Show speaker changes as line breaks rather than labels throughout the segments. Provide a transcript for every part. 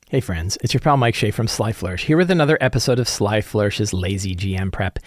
Hey friends, it's your pal Mike Shea from Sly Flourish, here with another episode of Sly Flourish's Lazy GM Prep.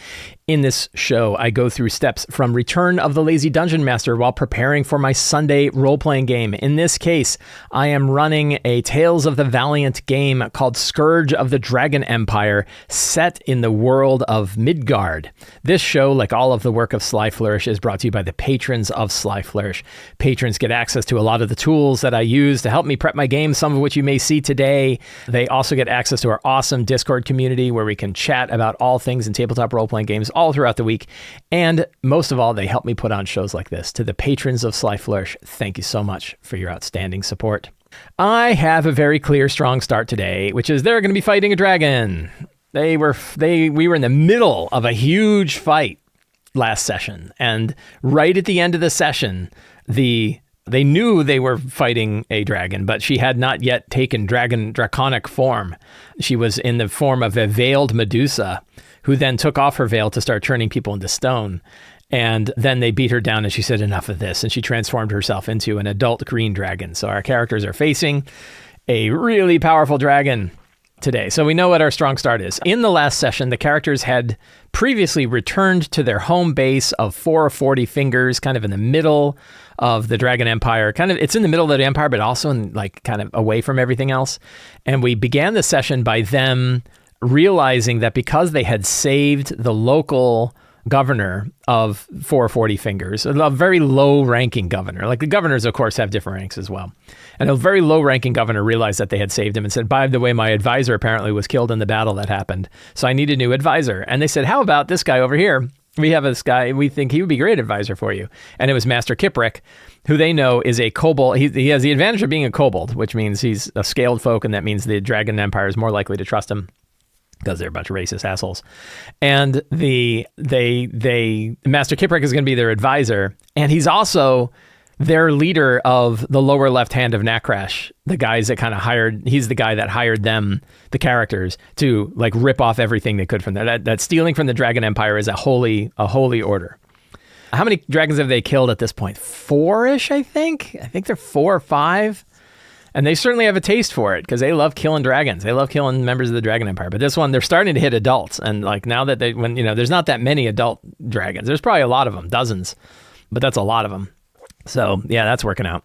In this show, I go through steps from Return of the Lazy Dungeon Master while preparing for my Sunday role-playing game. In this case, I am running a Tales of the Valiant game called Scourge of the Dragon Empire, set in the world of Midgard. This show, like all of the work of Sly Flourish, is brought to you by the patrons of Sly Flourish. Patrons get access to a lot of the tools that I use to help me prep my game, some of which you may see today. They also get access to our awesome Discord community where we can chat about all things in tabletop role-playing games all throughout the week. And most of all, they help me put on shows like this. To the patrons of Sly Flourish, thank you so much for your outstanding support. I have a very clear, strong start today, which is they're going to be fighting a dragon. We were in the middle of a huge fight last session. And right at the end of the session, they knew they were fighting a dragon, but she had not yet taken draconic form. She was in the form of a veiled Medusa, who then took off her veil to start turning people into stone. And then they beat her down and she said, enough of this. And she transformed herself into an adult green dragon. So our characters are facing a really powerful dragon today. So we know what our strong start is. In the last session, the characters had previously returned to their home base of 440 Fingers, kind of in the middle of the Dragon Empire. It's in the middle of the empire, but also kind of away from everything else. And we began the session by them realizing that because they had saved the local governor of 440 Fingers, a very low-ranking governor. Like the governors, of course, have different ranks as well. And a very low-ranking governor realized that they had saved him and said, by the way, my advisor apparently was killed in the battle that happened, so I need a new advisor. And they said, how about this guy over here? We have this guy, we think he would be a great advisor for you. And it was Master Kiprick, who they know is a kobold. He has the advantage of being a kobold, which means he's a scaled folk, and that means the Dragon Empire is more likely to trust him, because they're a bunch of racist assholes. And Master Kiprick is going to be their advisor, and he's also their leader of the lower left hand of Nakrash, the guys that kind of he's the guy that hired them, the characters, to like rip off everything they could from there. That stealing from the Dragon Empire is a holy order. How many dragons have they killed at this point? 4-ish, I think. I think they're 4 or 5. And they certainly have a taste for it because they love killing dragons. They love killing members of the Dragon Empire. But this one, they're starting to hit adults. And like now that there's not that many adult dragons. There's probably a lot of them, dozens, but that's a lot of them. So yeah, that's working out.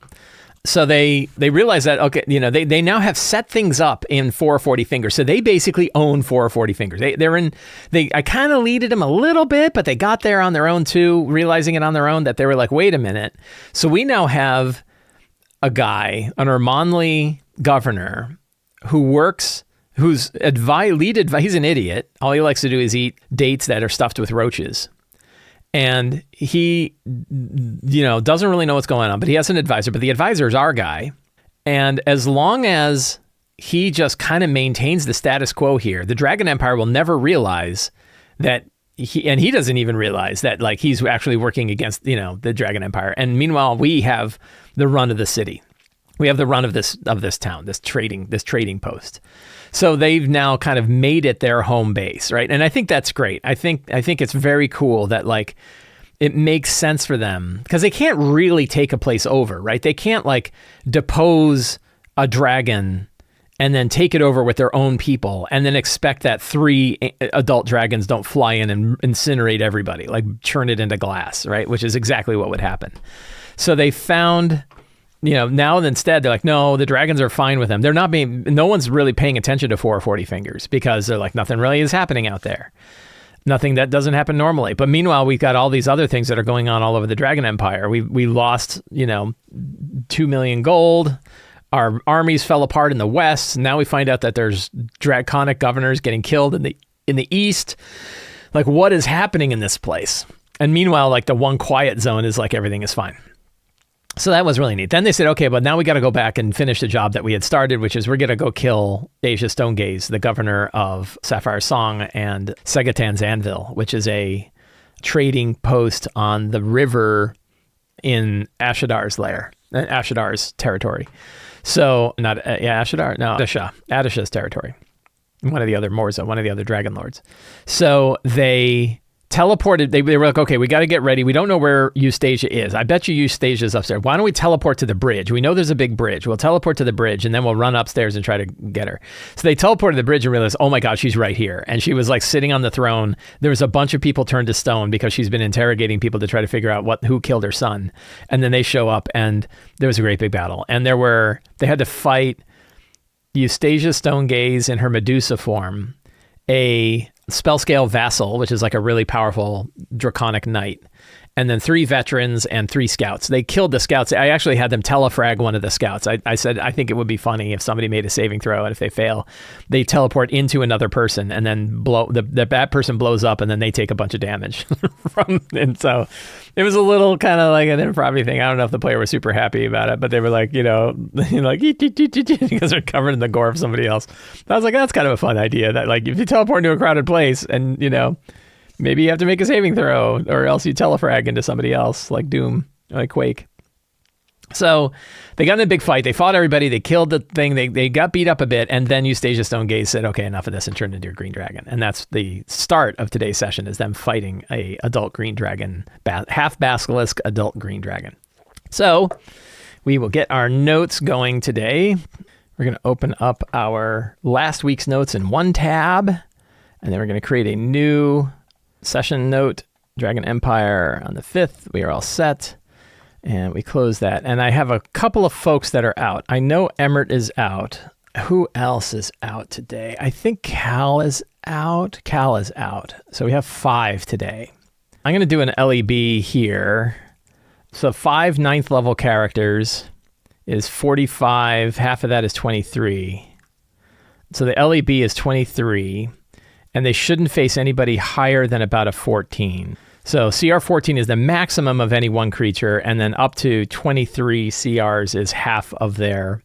So they realize that, okay, they now have set things up in 440 Fingers. So they basically own 440 Fingers. I kind of leaded them a little bit, but they got there on their own too, realizing it on their own that they were like, wait a minute. So we now have a guy, an Ormonley governor, who's he's an idiot. All he likes to do is eat dates that are stuffed with roaches. And he, doesn't really know what's going on, but he has an advisor, but the advisor is our guy. And as long as he just kind of maintains the status quo here, the Dragon Empire will never realize that he doesn't even realize that like he's actually working against, the Dragon Empire. And meanwhile, we have the run of the city. We have the run of this town, this trading post. So they've now kind of made it their home base, right? And I think that's great. I think it's very cool that like it makes sense for them because they can't really take a place over, right? They can't like depose a dragon and then take it over with their own people and then expect that 3 adult dragons don't fly in and incinerate everybody, like churn it into glass, right? Which is exactly what would happen. So they found, now instead they're like, no, the dragons are fine with them. No one's really paying attention to 440 Fingers because they're like, nothing really is happening out there. Nothing that doesn't happen normally. But meanwhile, we've got all these other things that are going on all over the Dragon Empire. We lost, 2 million gold. Our armies fell apart in the west. Now we find out that there's draconic governors getting killed in the east. Like, what is happening in this place? And meanwhile, like the one quiet zone is like everything is fine. So that was really neat. Then they said, okay, but now we got to go back and finish the job that we had started, which is we're going to go kill Eustasia Stonegaze, the governor of Sapphire Song and Segatan's Anvil, which is a trading post on the river in Ashadar's lair, Ashadar's territory. So Adisha's territory. One of the other dragon lords. So they teleported. They were like, okay, we got to get ready. We don't know where Eustasia is. I bet you Eustasia's upstairs. Why don't we teleport to the bridge? We know there's a big bridge. We'll teleport to the bridge and then we'll run upstairs and try to get her. So they teleported to the bridge and realized, oh my God, she's right here. And she was like sitting on the throne. There was a bunch of people turned to stone because she's been interrogating people to try to figure out who killed her son. And then they show up and there was a great big battle. And they had to fight Eustasia Stonegaze in her Medusa form, a spell scale vassal, which is like a really powerful draconic knight, and then 3 veterans and 3 scouts. They killed the scouts. I actually had them telefrag one of the scouts. I said, I think it would be funny if somebody made a saving throw, and if they fail, they teleport into another person and then that person blows up and then they take a bunch of damage and so it was a little kind of like an improv thing. I don't know if the player was super happy about it, but they were like, like because they're covered in the gore of somebody else. I was like, that's kind of a fun idea, that like if you teleport into a crowded place and maybe you have to make a saving throw or else you telefrag into somebody else, like Doom, like Quake. So they got in a big fight. They fought everybody. They killed the thing. They got beat up a bit. And then Eustasia Stonegaze said, okay, enough of this, and turned into a green dragon. And that's the start of today's session, is them fighting a adult green dragon, half basilisk adult green dragon. So we will get our notes going today. We're going to open up our last week's notes in one tab. And then we're going to create a new session note, Dragon Empire on the 5th. We are all set. And we close that. And I have a couple of folks that are out. I know Emmert is out. Who else is out today? I think Cal is out. Cal is out. So we have 5 today. I'm going to do an LEB here. So 5 9th level characters is 45. Half of that is 23. So the LEB is 23. And they shouldn't face anybody higher than about a 14. So CR 14 is the maximum of any one creature, and then up to 23 CRs is half of their.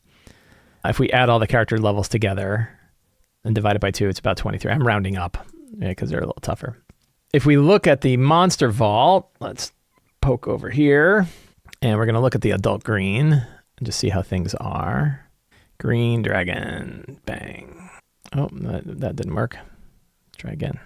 If we add all the character levels together and divide it by 2, it's about 23. I'm rounding up because they're a little tougher. If we look at the monster vault, let's poke over here, and we're going to look at the adult green and just see how things are. Green dragon, bang. Oh, that didn't work. Try again.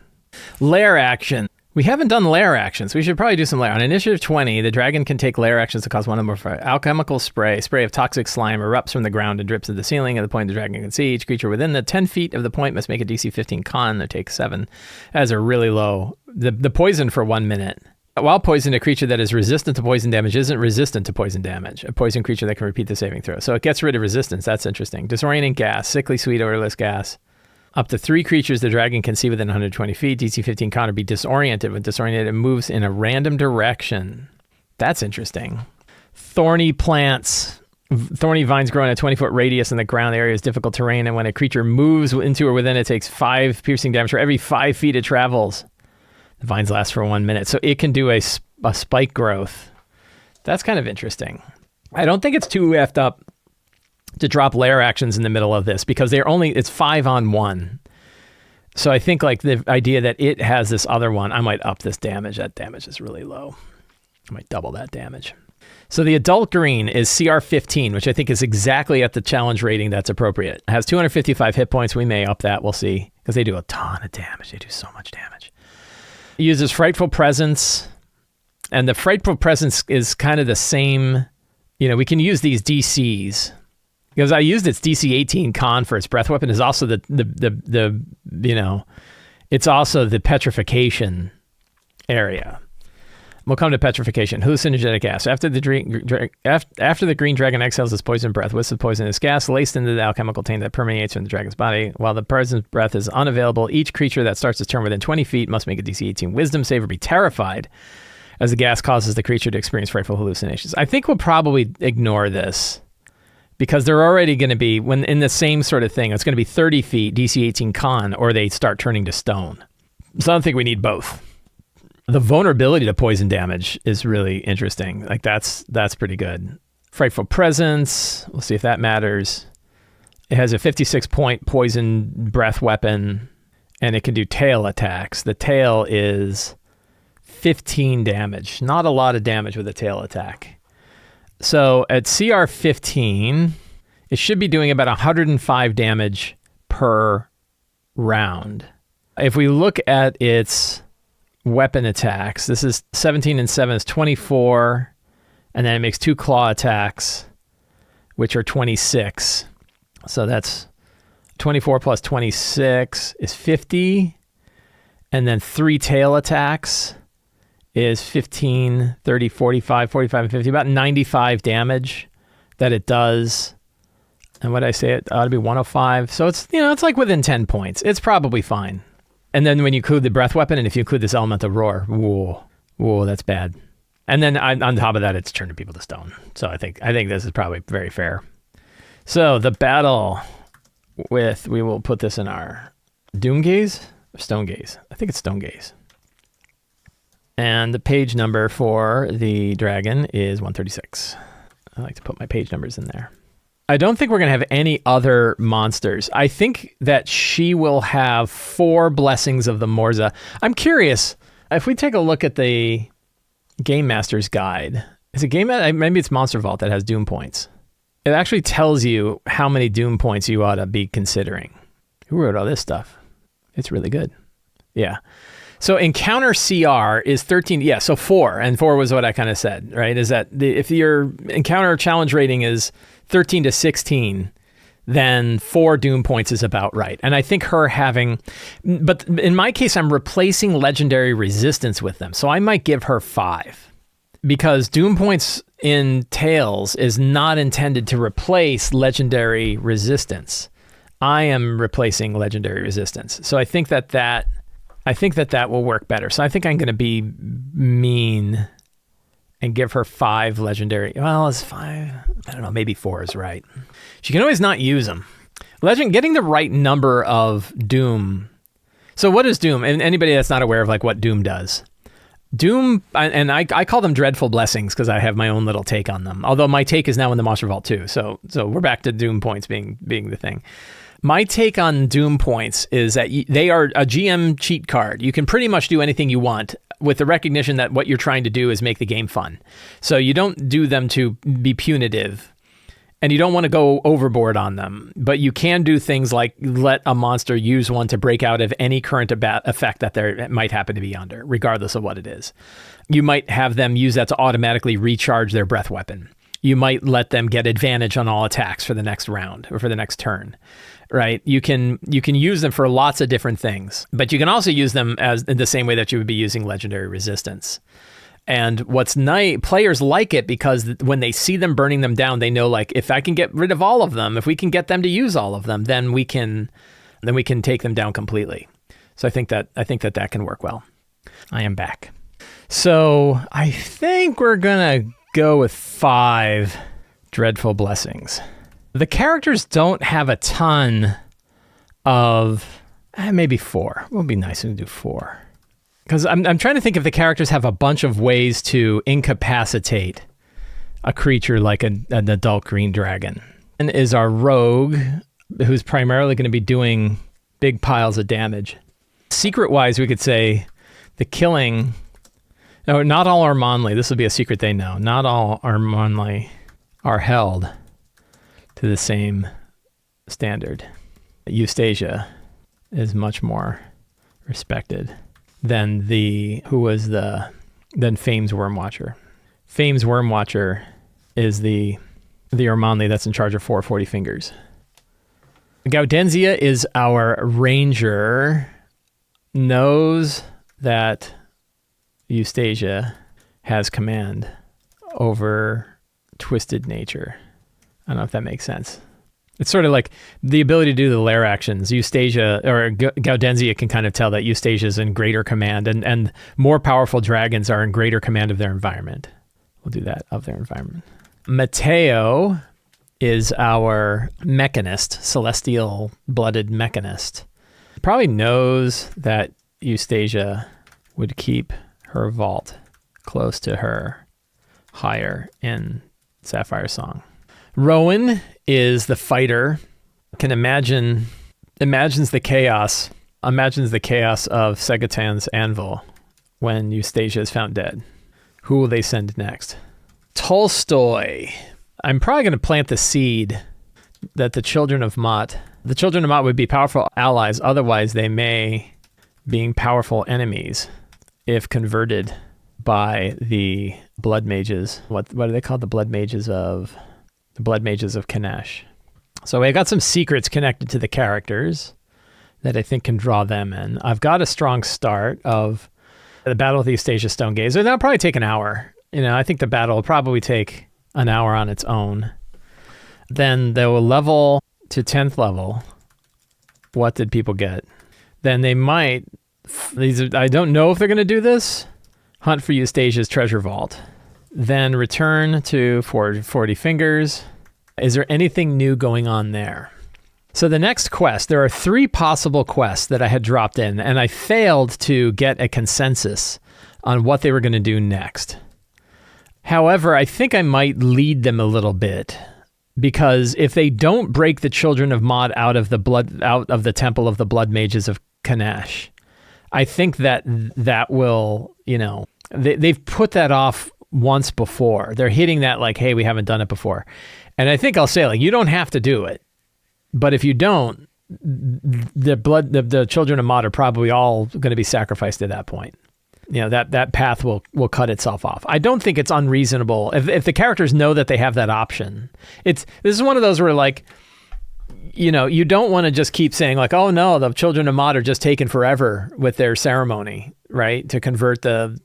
Lair action. We haven't done lair actions. We should probably do some lair. On initiative 20, the dragon can take lair actions to cause one or more. Alchemical spray of toxic slime erupts from the ground and drips to the ceiling at the point the dragon can see. Each creature within the 10 feet of the point must make a DC 15 con or take 7. As are really low. The poison for 1 minute. While poisoned, a creature that is resistant to poison damage isn't resistant to poison damage. A poison creature that can repeat the saving throw. So it gets rid of resistance. That's interesting. Disorienting gas. Sickly sweet odorless gas. Up to 3 creatures the dragon can see within 120 feet. DC 15 con or be disoriented. When disoriented, it moves in a random direction. That's interesting. Thorny plants. Thorny vines grow in a 20-foot radius in the ground. The area is difficult terrain, and when a creature moves into or within, it takes 5 piercing damage for every 5 feet it travels. The vines last for 1 minute, so it can do a spike growth. That's kind of interesting. I don't think it's too effed up to drop lair actions in the middle of this, because it's 5 on 1. So I think like the idea that it has this other one, I might up this damage. That damage is really low. I might double that damage. So the adult green is CR 15, which I think is exactly at the challenge rating that's appropriate. It has 255 hit points. We may up that. We'll see, because they do a ton of damage. They do so much damage. It uses Frightful Presence, and the Frightful Presence is kind of the same. We can use these DCs. Because I used its DC 18 con for its breath weapon. Is also it's also the petrification area. We'll come to petrification. Hallucinogenic gas. After the green dragon exhales its poison breath, wisps of poisonous gas laced into the alchemical taint that permeates from the dragon's body. While the poison's breath is unavailable, each creature that starts its turn within 20 feet must make a DC 18 Wisdom save or be terrified, as the gas causes the creature to experience frightful hallucinations. I think we'll probably ignore this, because they're already going to be, when in the same sort of thing, it's going to be 30 feet, DC 18 con, or they start turning to stone. So I don't think we need both. The vulnerability to poison damage is really interesting. Like that's pretty good. Frightful Presence, we'll see if that matters. It has a 56-point poison breath weapon, and it can do tail attacks. The tail is 15 damage. Not a lot of damage with a tail attack. So at CR 15, it should be doing about 105 damage per round. If we look at its weapon attacks. This is 17 and 7 is 24. And then it makes 2 claw attacks, which are 26. So that's 24 plus 26 is 50. And then 3 tail attacks is 15, 30, 45, 45, and 50. About 95 damage that it does. And what I say, it ought to be 105. So it's, it's like within 10 points. It's probably fine. And then when you include the breath weapon, and if you include this elemental roar, whoa, that's bad. And then on top of that, it's turning people to stone. So I think this is probably very fair. So the battle with, we will put this in our Doomgaze or Stonegaze. I think it's Stonegaze. And the page number for the dragon is 136. I like to put my page numbers in there. I don't think we're going to have any other monsters. I think that she will have 4 blessings of the Morza. I'm curious, if we take a look at the Game Master's Guide, maybe it's Monster Vault that has Doom points. It actually tells you how many Doom points you ought to be considering. Who wrote all this stuff? It's really good. Yeah. So encounter CR is 13. Yeah, so 4. And 4 was what I kind of said, right? Is that if your encounter challenge rating is 13 to 16, then 4 Doom points is about right. And I think her having, but in my case, I'm replacing legendary resistance with them. So I might give her 5 because Doom points in Tales is not intended to replace legendary resistance. I am replacing legendary resistance. So I think that will work better. So I think I'm going to be mean and give her 5 legendary. Well, it's 5. I don't know. Maybe 4 is right. She can always not use them. Getting the right number of Doom. So what is Doom? And anybody that's not aware of like what Doom does. Doom, and I call them dreadful blessings because I have my own little take on them. Although my take is now in the Monster Vault too. So we're back to Doom points being the thing. My take on Doom points is that they are a GM cheat card. You can pretty much do anything you want with the recognition that what you're trying to do is make the game fun. So you don't do them to be punitive, and you don't want to go overboard on them. But you can do things like let a monster use one to break out of any current effect that they might happen to be under, regardless of what it is. You might have them use that to automatically recharge their breath weapon. You might let them get advantage on all attacks for the next round or for the next turn. Right? You can use them for lots of different things, but you can also use them as in the same way that you would be using legendary resistance. And what's nice, players like it because when they see them burning them down, they know like if I can get rid of all of them, if we can get them to use all of them, then we can take them down completely. So I think that can work well. I am back. So I think we're gonna go with 5 dreadful blessings. The characters don't have a ton of, maybe 4. It would be nice to do 4. Because I'm trying to think if the characters have a bunch of ways to incapacitate a creature like an adult green dragon. And is our rogue, who's primarily going to be doing big piles of damage. Secret-wise, we could say the killing, no, not all Armanli, this will be a secret they know, not all Armanli are held to the same standard. Eustasia is much more respected than than Fame's Wormwatcher. Fame's Wormwatcher is the Armanli that's in charge of 440 fingers. Gaudenzia is our ranger, knows that Eustasia has command over Twisted Nature. I don't know if that makes sense. It's sort of like the ability to do the lair actions. Eustasia or Gaudenzia can kind of tell that Eustasia is in greater command, and more powerful dragons are in greater command of their environment. We'll do that, of their environment. Mateo is our mechanist, celestial-blooded mechanist. Probably knows that Eustasia would keep her vault close to her higher in Sapphire Song. Rowan is the fighter, imagines the chaos of Segatan's anvil when Eustasia is found dead. Who will they send next? Tolstoy. I'm probably going to plant the seed that the Children of Mott would be powerful allies, otherwise they may being powerful enemies if converted by the blood mages. What are they called? The blood mages of Kanash. So I got some secrets connected to the characters that I think can draw them in. I've got a strong start of the battle with the Eustasia Stonegaze, and that'll probably take an hour. I think the battle will probably take an hour on its own. Then they will level to 10th level. What did people get? Then they might, I don't know if they're going to do this, hunt for Eustasia's treasure vault. Then return to 40 Fingers. Is there anything new going on there? So the next quest, there are 3 possible quests that I had dropped in, and I failed to get a consensus on what they were going to do next. However, I think I might lead them a little bit, because if they don't break the Children of Mod out of the Temple of the Blood Mages of Kanash, I think that will, they've put that off once before. They're hitting that like, hey, we haven't done it before. And I think I'll say, like, you don't have to do it. But if you don't, the Children of Mod are probably all going to be sacrificed at that point. That path will cut itself off. I don't think it's unreasonable if the characters know that they have that option. This is one of those where, like, you don't want to just keep saying, like, oh no, the Children of Mod are just taking forever with their ceremony, right? To convert the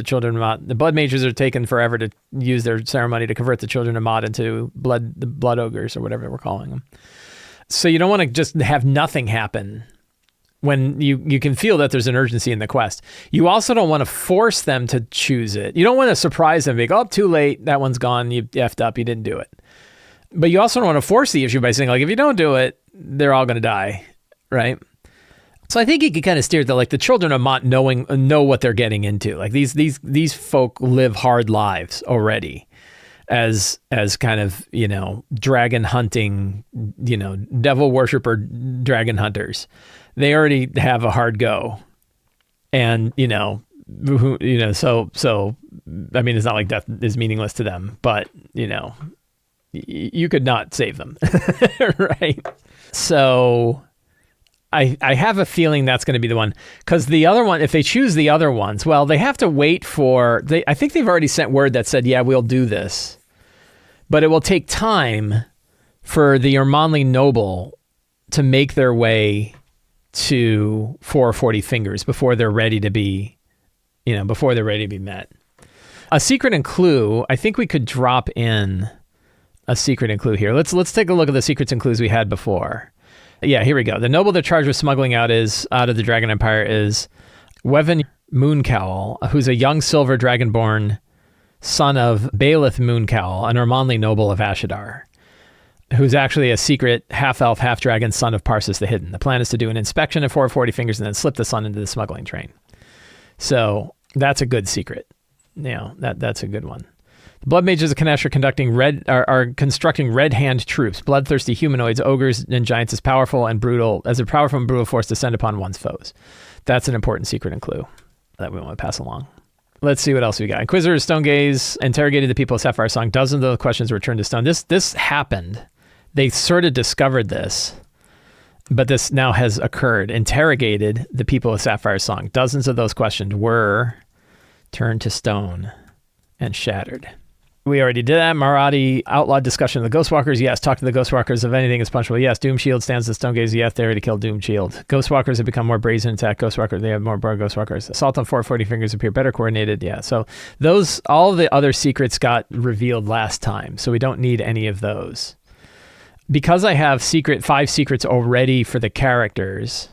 Children of Mod. The Blood Mages are taking forever to use their ceremony to convert the Children of Mod into the Blood Ogres, or whatever we're calling them. So you don't want to just have nothing happen when you can feel that there's an urgency in the quest. You also don't want to force them to choose it. You don't want to surprise them, like, oh, too late, that one's gone, you effed up, you didn't do it. But you also don't want to force the issue by saying, like, if you don't do it, they're all going to die, right? So I think you could kind of steer the Children of Mont know what they're getting into. Like these folk live hard lives already as kind of, dragon hunting, devil worshiper dragon hunters. They already have a hard go. And, so I mean, it's not like death is meaningless to them, but, you could not save them. Right? So I have a feeling that's going to be the one, because the other one, if they choose the other ones, well, they have to wait I think they've already sent word that said, yeah, we'll do this, but it will take time for the Ermanli noble to make their way to 440 Fingers before they're ready to be, met. A secret and clue, I think we could drop in a secret and clue here. Let's take a look at the secrets and clues we had before. Yeah, here we go. The noble they're charged with smuggling out of the Dragon Empire is Wevan Mooncowl, who's a young silver dragonborn son of Baelith Mooncowl, an Ermanli noble of Ashadar, who's actually a secret half-elf, half-dragon son of Parsis the Hidden. The plan is to do an inspection of 440 Fingers and then slip the son into the smuggling train. So that's a good secret. That's a good one. The Blood Mages of Kanash are constructing red hand troops, bloodthirsty humanoids, ogres, and giants as powerful and brutal force descend upon one's foes. That's an important secret and clue that we want to pass along. Let's see what else we got. Inquisitor Stonegaze interrogated the people of Sapphire Song. Dozens of the questions returned to stone. This happened. They sort of discovered this, but this now has occurred. Interrogated the people of Sapphire Song. Dozens of those questions were turned to stone and shattered. We already did that. Marathi outlawed discussion of the Ghostwalkers. Yes. Talk to the Ghostwalkers if anything is punishable. Yes. Doom Shield stands the Stonegaze. Yes. They already killed Doom Shield. Ghostwalkers have become more brazen attack. Ghostwalkers, they have more Ghostwalkers. Assault on 440 Fingers appear better coordinated. Yeah. So all the other secrets got revealed last time. So we don't need any of those. Because I have 5 secrets already for the characters,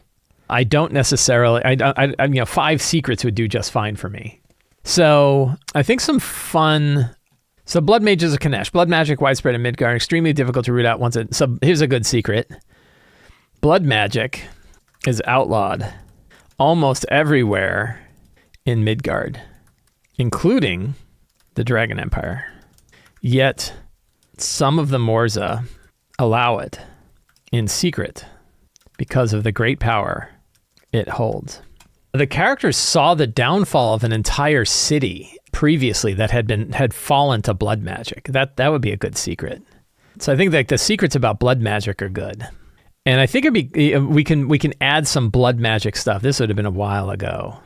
I don't necessarily, 5 secrets would do just fine for me. So I think some fun. So Blood Mages of Kanash. Blood magic widespread in Midgard. Extremely difficult to root out once it... So here's a good secret. Blood magic is outlawed almost everywhere in Midgard, including the Dragon Empire. Yet some of the Morza allow it in secret because of the great power it holds. The characters saw the downfall of an entire city previously that had fallen to blood magic. That would be a good secret. So I think that the secrets about blood magic are good. And I think we can add some blood magic stuff. This would have been a while ago.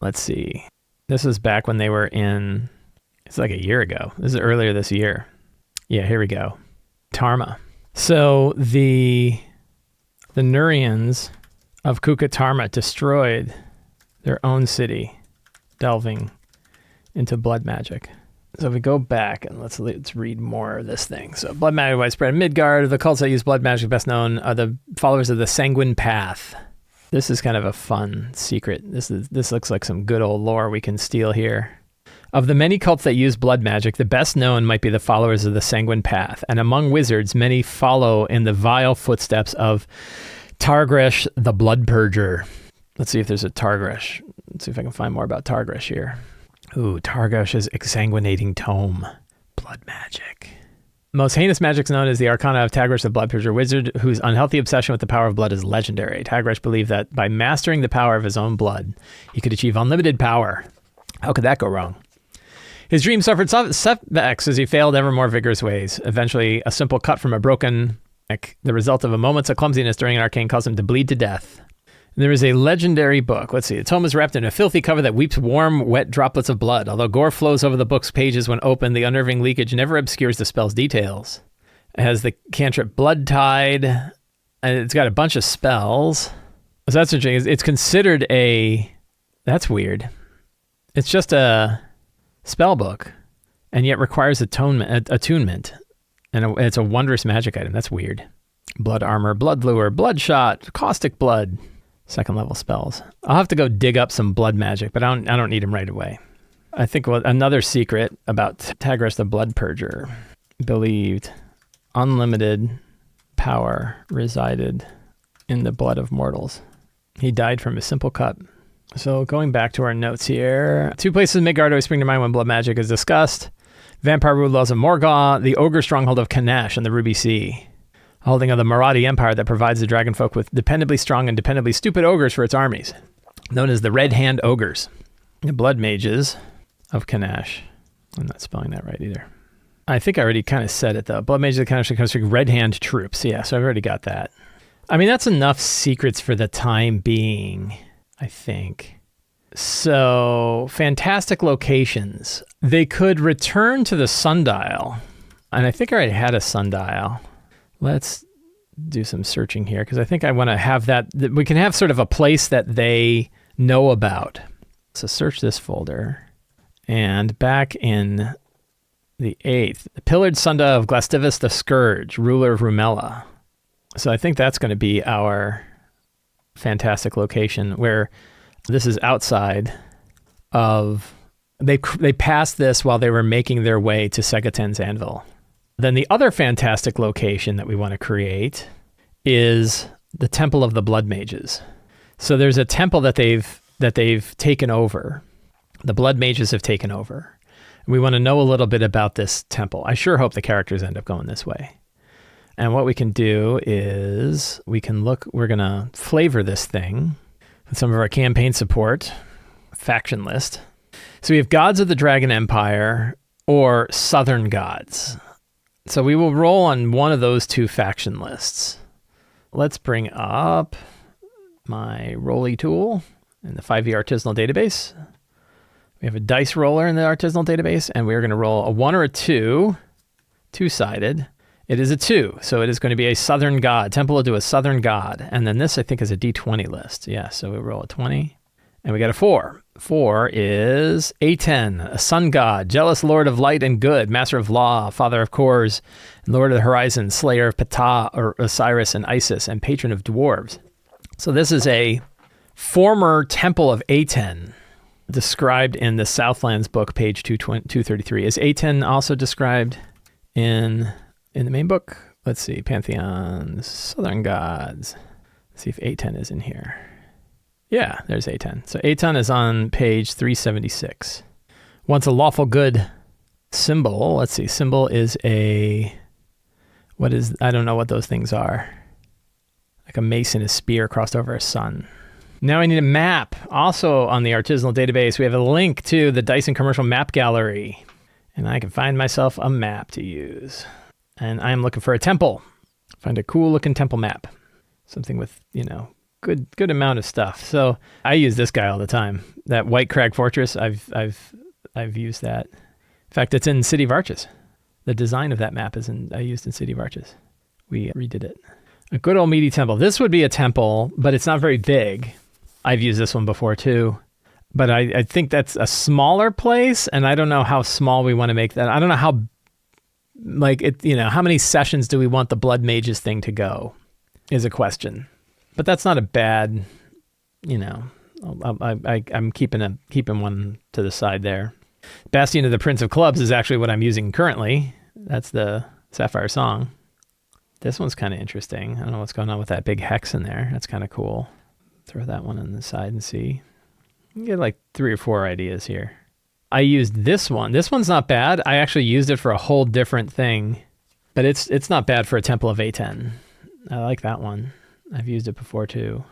Let's see. This was back when they were in, it's like a year ago. This is earlier this year. Yeah, here we go. Tarma. So the Nurians of Kuka Tarma destroyed their own city, delving into blood magic. So if we go back and let's read more of this thing. So blood magic widespread in Midgard. The cults that use blood magic best known are the followers of the Sanguine Path. This is kind of a fun secret. This looks like some good old lore we can steal here. Of the many cults that use blood magic, the best known might be the followers of the Sanguine Path, and among wizards, many follow in the vile footsteps of Targresh the Blood Purger. Let's see if there's a Targresh. Let's see if I can find more about Targresh here. Ooh, Targresh's exsanguinating tome. Blood magic. Most heinous magics known as the Arcana of Targresh the Blood Purger, wizard whose unhealthy obsession with the power of blood is legendary. Targresh believed that by mastering the power of his own blood, he could achieve unlimited power. How could that go wrong? His dream suffered setbacks as he failed ever more vigorous ways. Eventually, a simple cut from a broken neck, the result of a moment's of clumsiness during an arcane, caused him to bleed to death. There is a legendary book. Let's see. The tome is wrapped in a filthy cover that weeps warm, wet droplets of blood. Although gore flows over the book's pages when opened, the unnerving leakage never obscures the spell's details. It has the cantrip Blood Tide, and it's got a bunch of spells. So that's interesting. It's considered that's weird. It's just a spell book, and yet requires attunement. And it's a wondrous magic item. That's weird. Blood Armor, Blood Lure, Bloodshot, Caustic Blood. Second level spells. I'll have to go dig up some blood magic, but I don't need them right away. I think another secret about Targresh the Blood Purger believed unlimited power resided in the blood of mortals. He died from a simple cut. So going back to our notes here, 2 places in Midgard always spring to mind when blood magic is discussed. Vampire ruled laws of Morgau, the ogre stronghold of Kanash and the Ruby Sea. Holding of the Marathi Empire that provides the dragonfolk with dependably strong and dependably stupid ogres for its armies, known as the Red Hand Ogres. The blood mages of Kanash. I'm not spelling that right either. I think I already kind of said it though. Blood mages of Kanash comes from Red Hand troops. Yeah, so I've already got that. I mean, that's enough secrets for the time being, I think. So, fantastic locations. They could return to the sundial. And I think I already had a sundial. Let's do some searching here because I think I want to have that. We can have sort of a place that they know about. So search this folder. And back in the 8th, the pillared sundial of Glastivus the Scourge, ruler of Rumela. So I think that's going to be our fantastic location where this is outside of... They passed this while they were making their way to Segaten's Anvil. Then the other fantastic location that we want to create is the Temple of the Blood Mages. So there's a temple that they've taken over. The Blood Mages have taken over. We want to know a little bit about this temple. I sure hope the characters end up going this way. And what we can do is we're going to flavor this thing with some of our campaign support, faction list. So we have Gods of the Dragon Empire or Southern Gods. So we will roll on one of those 2 faction lists. Let's bring up my rolly tool in the 5e artisanal database. We have a dice roller in the artisanal database, and we're going to roll a 1 or a 2, 2-sided. It is a 2, so it is going to be a Southern God. Temple will do a Southern God. And then this, I think, is a D20 list. Yeah, so we roll a 20, and we got a 4. 4 is Aten, a sun god, jealous lord of light and good, master of law, father of Kors, lord of the horizon, slayer of Ptah, or Osiris and Isis, and patron of dwarves. So this is a former temple of Aten, described in the Southlands book, page 233. Is Aten also described in the main book? Let's see, Pantheon, Southern Gods. Let's see if Aten is in here. Yeah, there's Aten. So Aten is on page 376. Once a lawful good symbol. Let's see. Symbol is I don't know what those things are. Like a mace and a spear crossed over a sun. Now I need a map. Also on the artisanal database, we have a link to the Dyson Commercial Map Gallery. And I can find myself a map to use. And I'm looking for a temple. Find a cool looking temple map. Something with, good amount of stuff. So I use this guy all the time. That White Crag Fortress, I've used that. In fact, it's in City of Arches. The design of that map I used in City of Arches. We redid it. A good old meaty temple. This would be a temple, but it's not very big. I've used this one before too. But I think that's a smaller place, and I don't know how small we want to make that. I don't know how, how many sessions do we want the Blood Mages thing to go is a question. But that's not a bad, I'm keeping one to the side there. Bastion of the Prince of Clubs is actually what I'm using currently. That's the Sapphire Song. This one's kind of interesting. I don't know what's going on with that big hex in there. That's kind of cool. Throw that one on the side and see. You can get like 3 or 4 ideas here. I used this one. This one's not bad. I actually used it for a whole different thing, but it's not bad for a Temple of A10. I like that one. I've used it before too.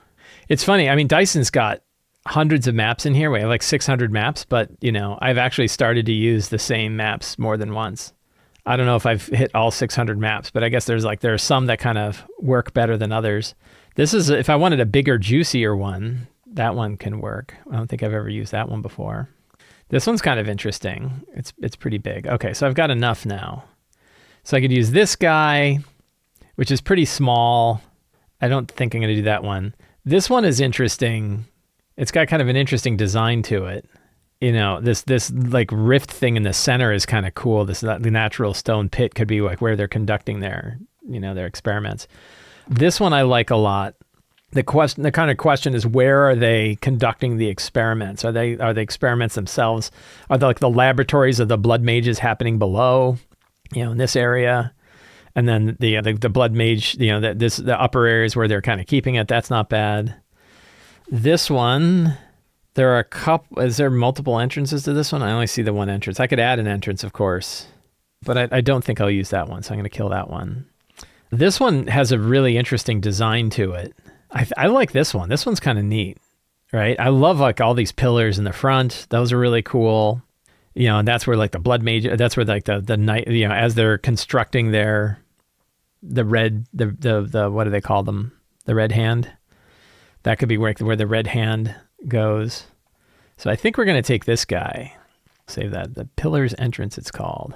It's funny. I mean, Dyson's got hundreds of maps in here. We have like 600 maps, but I've actually started to use the same maps more than once. I don't know if I've hit all 600 maps, but I guess there are some that kind of work better than others. This is, if I wanted a bigger, juicier one, that one can work. I don't think I've ever used that one before. This one's kind of interesting. It's pretty big. Okay, so I've got enough now. So I could use this guy, which is pretty small. I don't think I'm going to do that one. This one is interesting. It's got kind of an interesting design to it. This like rift thing in the center is kind of cool. The natural stone pit could be like where they're conducting their experiments. This one I like a lot. The kind of question is, where are they conducting the experiments? Are they experiments themselves? Are they like the laboratories of the blood mages happening below, in this area? And then the blood mage, the upper areas where they're kind of keeping it. That's not bad. This one, there are a couple. Is there multiple entrances to this one? I only see the one entrance. I could add an entrance, of course, but I don't think I'll use that one. So I'm going to kill that one. This one has a really interesting design to it. I like this one. This one's kind of neat, right? I love like all these pillars in the front. Those are really cool. And that's where like the blood mage, that's where like the night, as they're constructing the red, the what do they call them? The red hand. That could be where the red hand goes. So I think we're going to take this guy. Save that. The pillars entrance, it's called.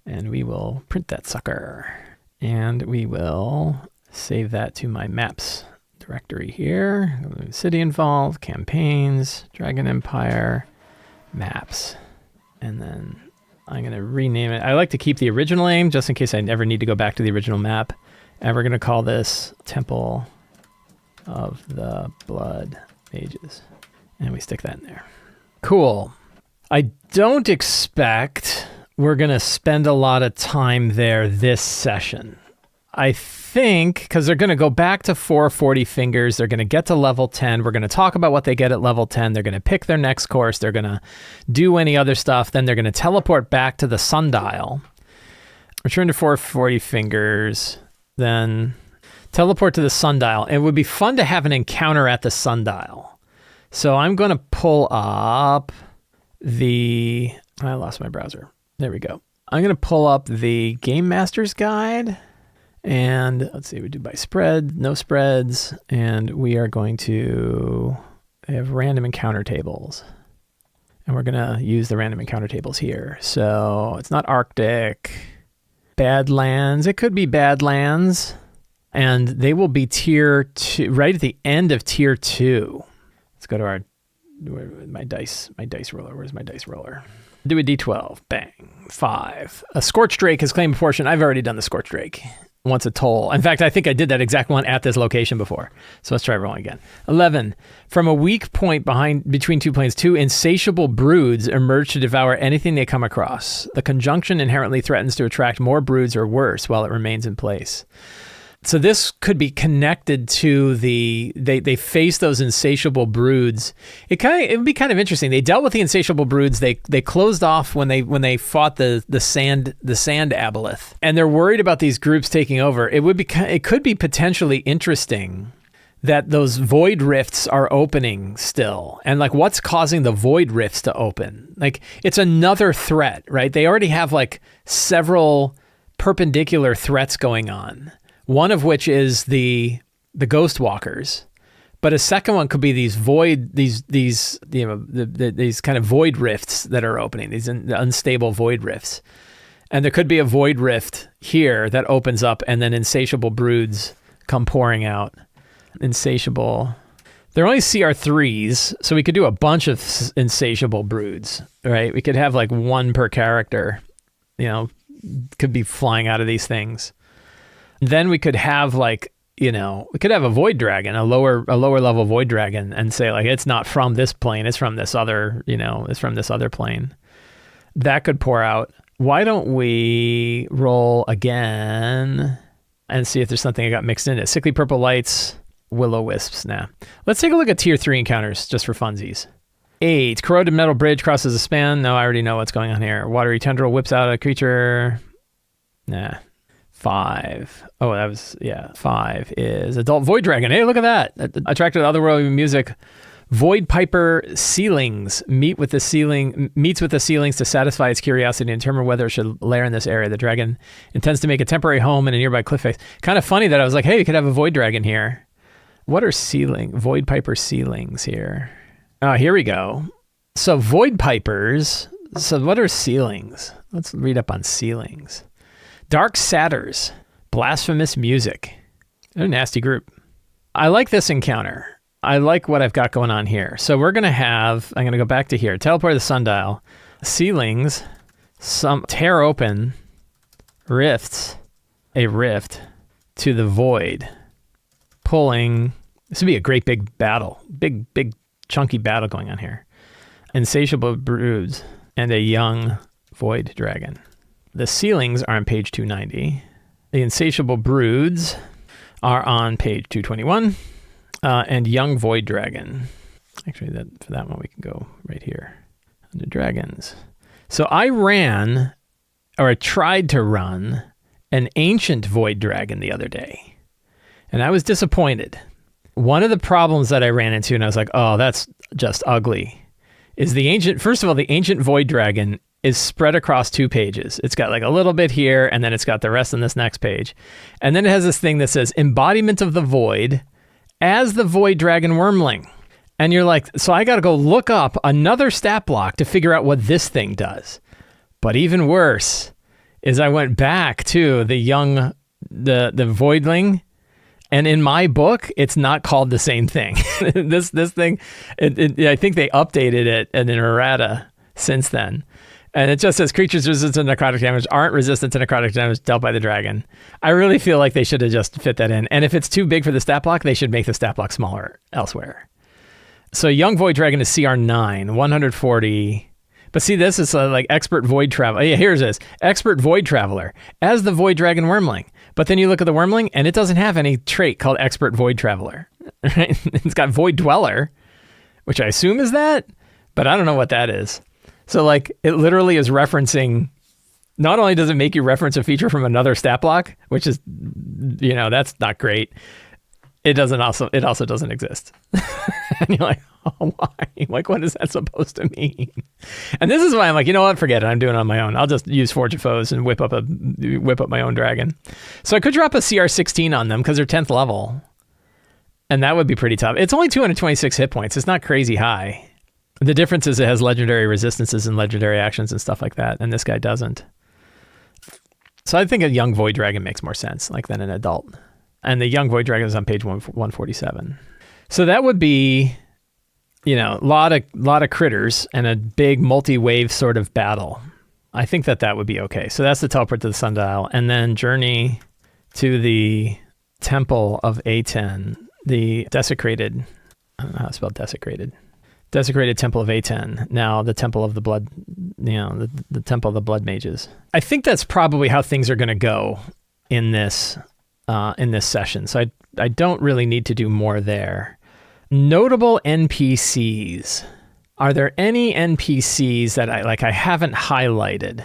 And we will print that sucker. And we will save that to my maps directory here. Obsidian Vault, campaigns, Dragon Empire, maps. And then I'm going to rename it. I like to keep the original name just in case I never need to go back to the original map. And we're going to call this Temple of the Blood Mages. And we stick that in there. Cool. I don't expect we're going to spend a lot of time there this session. I think, because they're going to go back to 440 fingers, they're going to get to level 10. We're going to talk about what they get at level 10. They're going to pick their next course. They're going to do any other stuff. Then they're going to teleport back to the sundial. Return to 440 fingers. Then teleport to the sundial. It would be fun to have an encounter at the sundial. So I'm going to pull up I lost my browser. There we go. I'm going to pull up the Game Master's Guide. And let's see, we do by spread, no spreads. And we are going to have random encounter tables. And we're going to use the random encounter tables here. So it's not Arctic. Badlands. It could be Badlands. And they will be tier 2, right at the end of tier 2. Let's go to my dice roller. Where's my dice roller? Do a D12. Bang. 5. A Scorched Drake has claimed a portion. I've already done the Scorched Drake. Once a toll. In fact, I think I did that exact one at this location before. So let's try rolling again. 11. From a weak point between 2 planes, 2 insatiable broods emerge to devour anything they come across. The conjunction inherently threatens to attract more broods or worse while it remains in place. So this could be connected to they face those insatiable broods. It would be kind of interesting. They dealt with the insatiable broods. They closed off when they fought the sand aboleth, and they're worried about these groups taking over. It could be potentially interesting that those void rifts are opening still, and like what's causing the void rifts to open? Like it's another threat, right? They already have like several perpendicular threats going on. One of which is the Ghost Walkers. But a second one could be these kind of void rifts that are opening, these unstable void rifts. And there could be a void rift here that opens up, and then insatiable broods come pouring out. Insatiable. They're only CR3s, so we could do a bunch of insatiable broods, right? We could have like one per character, could be flying out of these things. Then we could have like, we could have a void dragon, a lower level void dragon, and say like, it's not from this plane, it's from this other, it's from this other plane. That could pour out. Why don't we roll again and see if there's something I got mixed in it? Sickly purple lights, will-o-wisps. Nah. Let's take a look at tier 3 encounters just for funsies. 8, corroded metal bridge crosses a span. No, I already know what's going on here. Watery tendril whips out a creature. Nah. 5. Oh, that was, 5 is adult void dragon. Hey, look at that. Attracted otherworldly music. Void Piper ceilings meets with the ceilings to satisfy its curiosity and determine whether it should lair in this area. The dragon intends to make a temporary home in a nearby cliff face. Kind of funny that I was like, hey, you could have a void dragon here. What are Void Piper ceilings here? Oh, here we go. So Void Pipers. So what are ceilings? Let's read up on ceilings. Dark Satyrs. Blasphemous music. They're a nasty group. I like this encounter. I like what I've got going on here. So we're going to have, I'm going to go back to here, teleport the sundial, ceilings, some tear open, rifts, a rift to the void, pulling, this would be a great big battle, big chunky battle going on here. Insatiable broods and a young void dragon. The ceilings are on page 290. The insatiable broods are on page 221. And Young Void Dragon. Actually, for that one, we can go right here. Under dragons. So I tried to run an ancient Void Dragon the other day. And I was disappointed. One of the problems that I ran into, and I was like, oh, that's just ugly, is first of all, the ancient Void Dragon is spread across 2 pages. It's got like a little bit here, and then it's got the rest on this next page. And then it has this thing that says, Embodiment of the Void, as the Void Dragon Wormling. And you're like, so I got to go look up another stat block to figure out what this thing does. But even worse is I went back to the Voidling, and in my book, it's not called the same thing. this thing, I think they updated it in an errata since then. And it just says creatures resistant to necrotic damage aren't resistant to necrotic damage dealt by the dragon. I really feel like they should have just fit that in. And if it's too big for the stat block, they should make the stat block smaller elsewhere. So Young Void Dragon is CR9, 140. But see, this is like Expert Void Traveler. Yeah, here's this. Expert Void Traveler as the Void Dragon Wormling. But then you look at the Wormling, and it doesn't have any trait called Expert Void Traveler. Right? It's got Void Dweller, which I assume is that, but I don't know what that is. So like it literally is referencing, not only does it make you reference a feature from another stat block, which is, that's not great. It also doesn't exist. And you're like, oh, why? Like, what is that supposed to mean? And this is why I'm like, you know what? Forget it. I'm doing it on my own. I'll just use Forge of Foes and whip up my own dragon. So I could drop a CR16 on them because they're 10th level. And that would be pretty tough. It's only 226 hit points. It's not crazy high. The difference is it has legendary resistances and legendary actions and stuff like that, and this guy doesn't. So I think a Young Void Dragon makes more sense than an adult. And the Young Void Dragon is on page 147. So that would be, a lot of critters and a big multi-wave sort of battle. I think that would be okay. So that's the teleport to the sundial. And then journey to the Temple of A10, the desecrated, I don't know how to spell desecrated. Desecrated Temple of A10. Now the Temple of the Blood, the Temple of the Blood Mages. I think that's probably how things are going to go in this session. So I don't really need to do more there. Notable NPCs. Are there any NPCs that I haven't highlighted?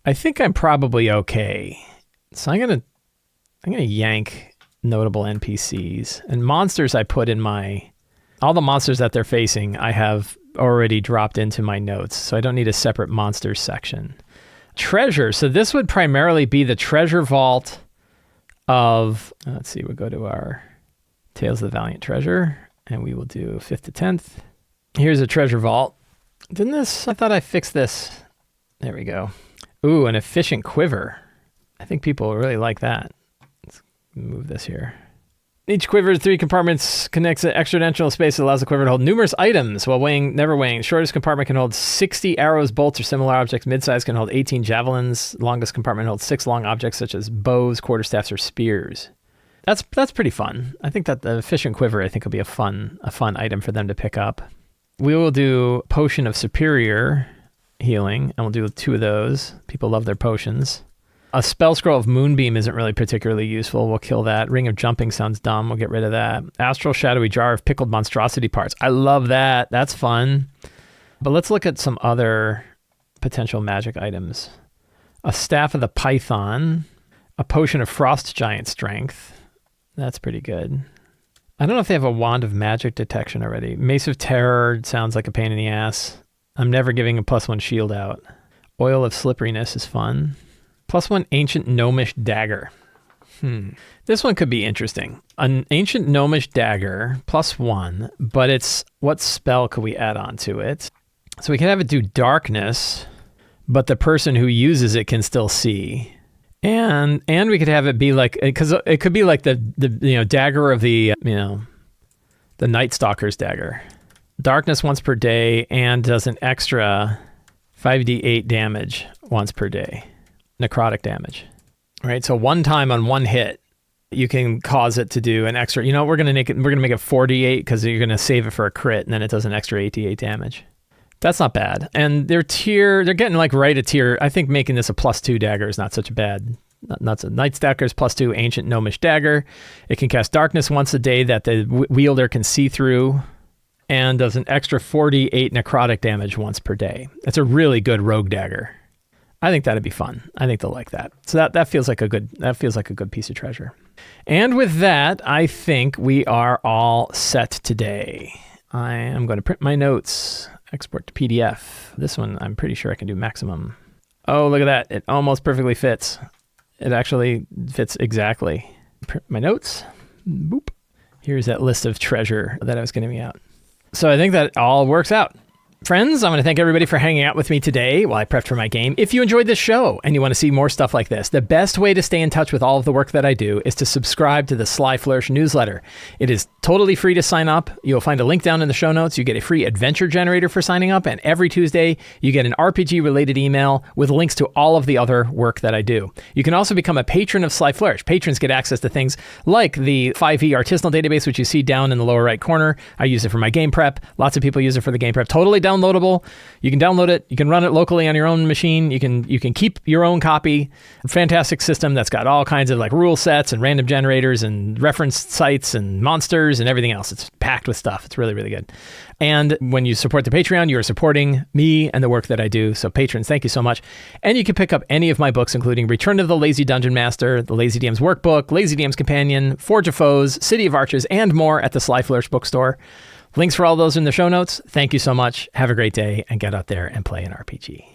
I think I'm probably okay. So I'm gonna yank notable NPCs and monsters. I put in all the monsters that they're facing, I have already dropped into my notes, so I don't need a separate monsters section. Treasure. So this would primarily be the treasure vault of, let's see, we'll go to our Tales of the Valiant Treasure, And we will do 5th to 10th. Here's a treasure vault. I thought I fixed this. There we go. Ooh, an efficient quiver. I think people really like that. Let's move this here. Each quiver, 3 compartments, connects an extra-dimensional space that allows the quiver to hold numerous items while never weighing. Shortest compartment can hold 60 arrows, bolts, or similar objects. Mid-size can hold 18 javelins. Longest compartment holds 6 long objects such as bows, quarterstaffs, or spears. That's pretty fun. I think that the efficient quiver, I think, will be a fun item for them to pick up. We will do Potion of Superior Healing, and we'll do 2 of those. People love their potions. A spell scroll of Moonbeam isn't really particularly useful. We'll kill that. Ring of Jumping sounds dumb. We'll get rid of that. Astral Shadowy Jar of Pickled Monstrosity Parts. I love that. That's fun. But let's look at some other potential magic items. A Staff of the Python. A Potion of Frost Giant Strength. That's pretty good. I don't know if they have a Wand of Magic Detection already. Mace of Terror sounds like a pain in the ass. I'm never giving a +1 shield out. Oil of Slipperiness is fun. +1 Ancient Gnomish Dagger. This one could be interesting. An Ancient Gnomish Dagger, +1, but what spell could we add on to it? So we can have it do darkness, but the person who uses it can still see. And we could have it be like, because it could be like the dagger of the Night Stalker's dagger. Darkness once per day and does an extra 5d8 damage once per day. Necrotic damage. All right, so one time on one hit, you can cause it to do an extra. We're gonna make it 4d8 because you're gonna save it for a crit, and then it does an extra 8d8 damage. That's not bad. And they're getting like right a tier. I think making this a +2 dagger is not such a bad. Not so. Night Stalker's +2 Ancient Gnomish Dagger. It can cast darkness once a day that the wielder can see through, and does an extra 4d8 necrotic damage once per day. It's a really good rogue dagger. I think that'd be fun. I think they'll like that. So that feels like a good piece of treasure. And with that, I think we are all set today. I am going to print my notes, export to PDF. This one, I'm pretty sure I can do maximum. Oh, look at that. It almost perfectly fits. It actually fits exactly. Print my notes. Boop. Here's that list of treasure that I was going to be out. So I think that all works out. Friends, I want to thank everybody for hanging out with me today while I prepped for my game. If you enjoyed this show and you want to see more stuff like this, the best way to stay in touch with all of the work that I do is to subscribe to the Sly Flourish newsletter. It is totally free to sign up. You'll find a link down in the show notes. You get a free adventure generator for signing up, and every Tuesday you get an RPG-related email with links to all of the other work that I do. You can also become a patron of Sly Flourish. Patrons get access to things like the 5e artisanal database, which you see down in the lower right corner. I use it for my game prep. Lots of people use it for the game prep. Totally downloadable. You can download it. You can run it locally on your own machine. You can keep your own copy. Fantastic system that's got all kinds of like rule sets and random generators and reference sites and monsters and everything else. It's packed with stuff. It's really, really good. And when you support the Patreon, you are supporting me and the work that I do. So patrons, thank you so much. And you can pick up any of my books, including Return of the Lazy Dungeon Master, the Lazy DM's Workbook, Lazy DM's Companion, Forge of Foes, City of Arches, and more at the Sly Flourish bookstore. Links for all those in the show notes. Thank you so much. Have a great day and get out there and play an RPG.